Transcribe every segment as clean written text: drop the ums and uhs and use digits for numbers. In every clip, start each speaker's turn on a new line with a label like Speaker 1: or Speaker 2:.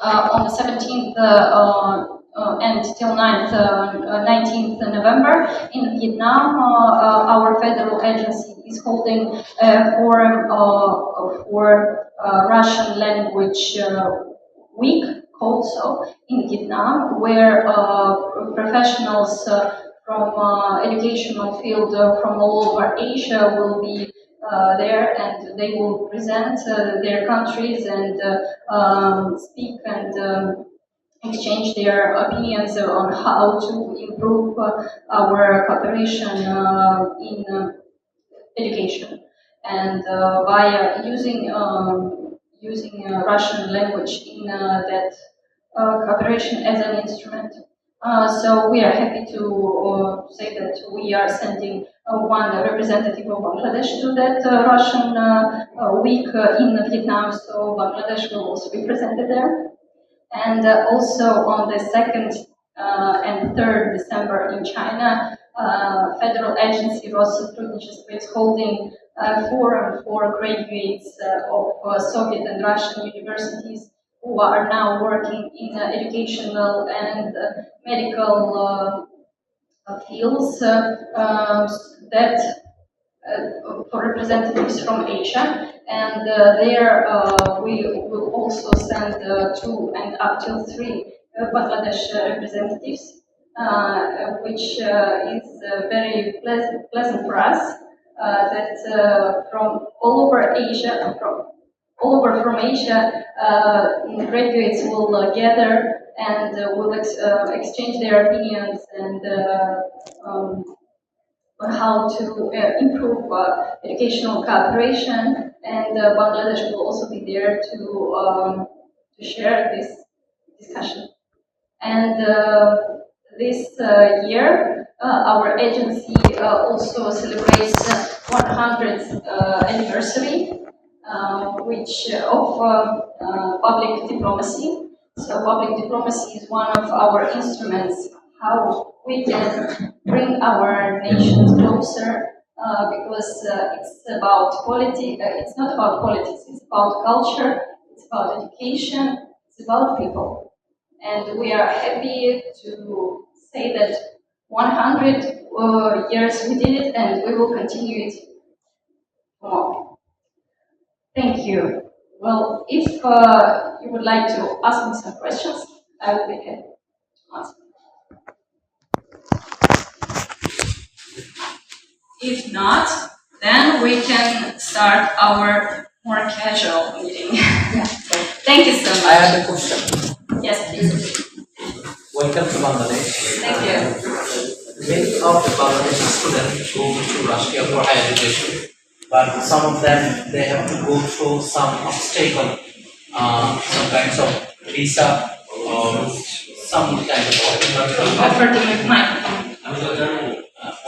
Speaker 1: on the 17th and till 19th November in Vietnam. Our federal agency is holding a forum for Russian language week called so in Vietnam, where professionals from educational field from all over Asia will be there, and they will present their countries and speak and exchange their opinions on how to improve our cooperation in education, and by using Russian language in that cooperation as an instrument. So we are happy to say that we are sending one representative of Bangladesh to that Russian week in Vietnam, so Bangladesh will also be presented there. And also on the 2nd and 3rd December in China, federal agency РоссияБангладеш is holding a forum for graduates of Soviet and Russian universities who are now working in educational and medical fields that for representatives from Asia. And there we will also send 2 and up till 3 Bangladesh representatives, which is very pleasant for us, that from all over Asia, from Asia, graduates will gather and will exchange their opinions and on how to improve educational cooperation, and Bangladesh will also be there to share this discussion. And this year, our agency also celebrates 100th anniversary, which of public diplomacy. So public diplomacy is one of our instruments how we can bring our nations closer, because it's about politics. It's not about politics. It's about culture. It's about education. It's about people. And we are happy to say that 100 years we did it, and we will continue it more. Thank you. Well, if you would like to ask me some questions, I will be happy to answer. If not, then we can start our more casual meeting. Yeah. Thank you so much.
Speaker 2: I have a question.
Speaker 1: Yes, please.
Speaker 2: Welcome to Bangladesh.
Speaker 1: Thank you.
Speaker 2: Many of the Bangladeshi students go to Russia for higher education, but some of them, they have to go through some obstacle, some kinds of visa or some kind of
Speaker 1: Offer to make mine.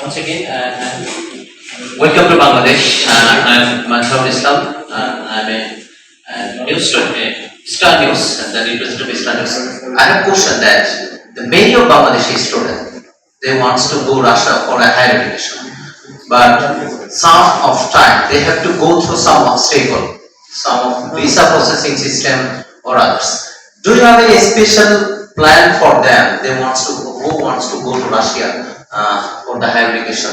Speaker 2: once again,
Speaker 3: welcome to Bangladesh. I'm Islam. I'm a news student, Star News, and the representative of Star News. I have a question that the many of Bangladeshi students, they want to go Russia for a higher education, but some of time they have to go through some obstacle, some of visa processing system or others. Do you have a special plan for them? They who wants to go to Russia for the higher education?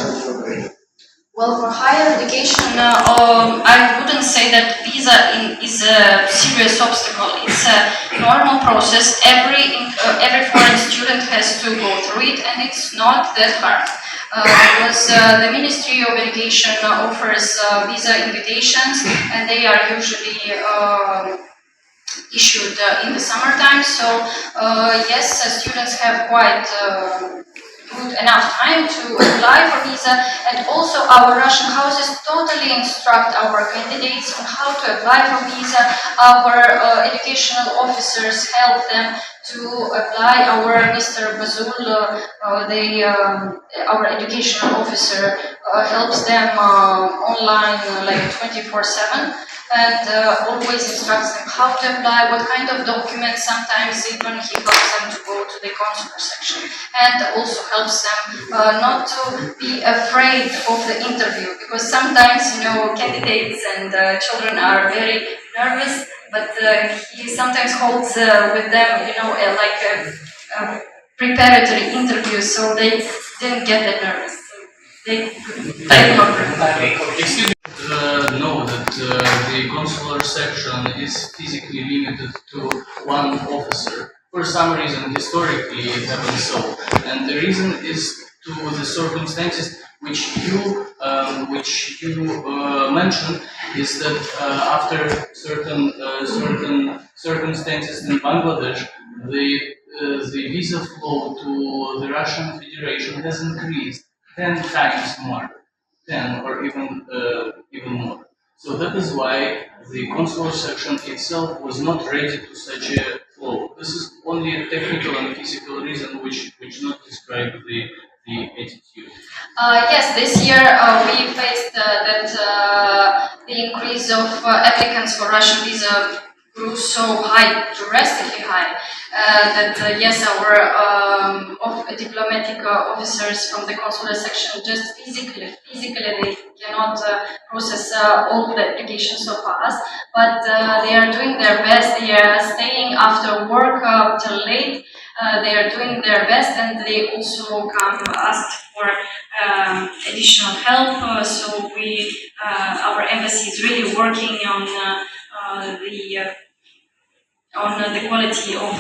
Speaker 1: Well, for higher education, I wouldn't say that visa is a serious obstacle. It's a normal process. Every foreign student has to go through it, and it's not that hard. Because the Ministry of Education offers visa invitations, and they are usually issued in the summertime. So yes, students have quite good enough time to apply for visa, and also our Russian houses totally instruct our candidates on how to apply for visa. Our educational officers help them to apply. Our Mr. Bazul, our educational officer, helps them online like 24/7. And always instructs them how to apply, what kind of documents. Sometimes even he helps them to go to the consular section, and also helps them not to be afraid of the interview, because sometimes, you know, candidates and children are very nervous but he sometimes holds with them, you know, like a preparatory interview, so they didn't get that nervous. They
Speaker 4: excuse me. Know that the consular section is physically limited to one officer. For some reason, historically, it happens so, and the reason is to the circumstances which you mentioned, is that after certain circumstances in Bangladesh, the visa flow to the Russian Federation has increased 10 times more, 10 or even more. So that is why the consular section itself was not ready to such a flow. This is only a technical and physical reason which not describe the attitude.
Speaker 1: Yes, this year we faced that the increase of applicants for Russian visa grew so high, drastically high, that yes, our diplomatic officers from the consular section just physically they cannot process all the applications so fast, but they are doing their best. They are staying after work till late. They are doing their best, and they also come ask for additional help. So our embassy is really working on the quality of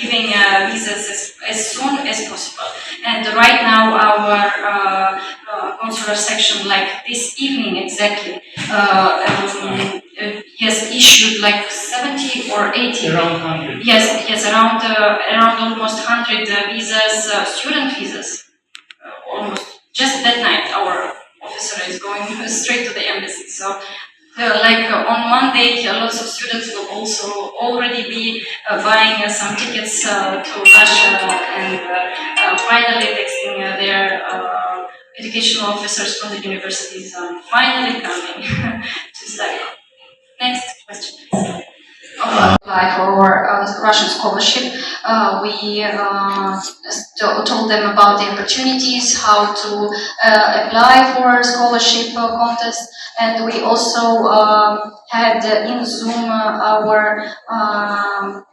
Speaker 1: giving visas as soon as possible. And right now, our consular section, like this evening exactly, has issued like 70 or 80.
Speaker 4: Around 100.
Speaker 1: Yes, around almost 100 visas, student visas. Almost just that night, our officer is going straight to the embassy. So. On Monday, lots of students will also already be buying some tickets to Russia and finally texting their educational officers from the universities finally coming to study. Next question, please. Apply for Russian scholarship. We told them about the opportunities, how to apply for scholarship contest, and we also had in Zoom our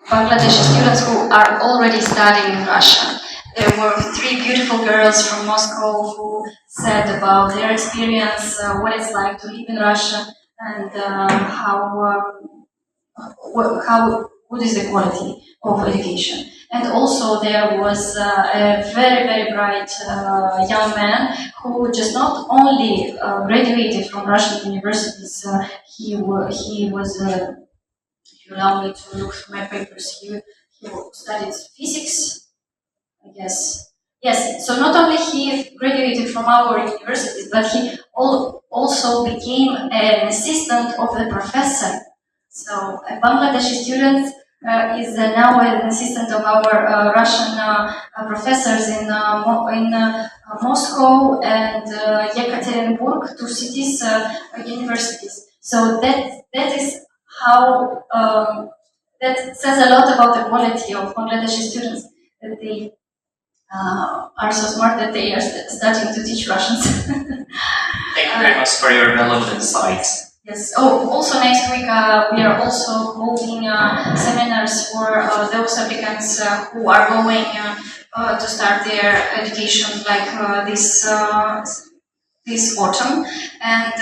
Speaker 1: Bangladeshi students who are already studying in Russia. There were 3 beautiful girls from Moscow who said about their experience, what it's like to live in Russia, and what is the quality of education. And also there was a very, very bright young man who just not only graduated from Russian universities, he was, if you allow me to look through my papers, he studied physics, I guess. Yes, so not only he graduated from our universities, but he also became an assistant of the professor. So a Bangladeshi student is now an assistant of our Russian professors in Moscow and Yekaterinburg, 2 cities, universities. So that is how that says a lot about the quality of Bangladeshi students, that they are so smart that they are starting to teach Russians.
Speaker 5: Thank you very much for your relevant insights.
Speaker 1: Yes. Oh, also next week we are also holding seminars for those applicants who are going to start their education like this autumn, and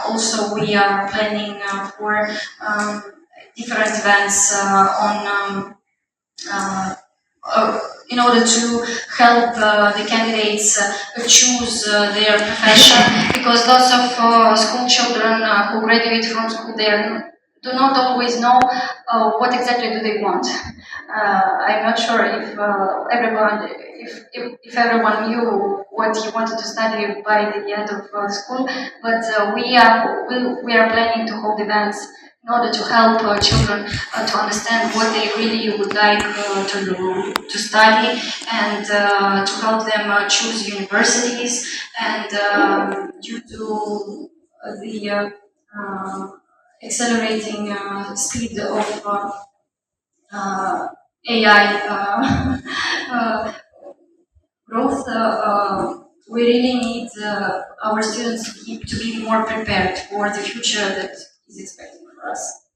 Speaker 1: also we are planning for different events in order to help the candidates choose their profession, because lots of school children who graduate from school, they do not always know what exactly do they want. I'm not sure if everyone knew what he wanted to study by the end of school, but we are planning to hold events in order to help children to understand what they really would like to study, and to help them choose universities. And due to the accelerating speed of AI growth, we really need our students to be more prepared for the future that is expected for us.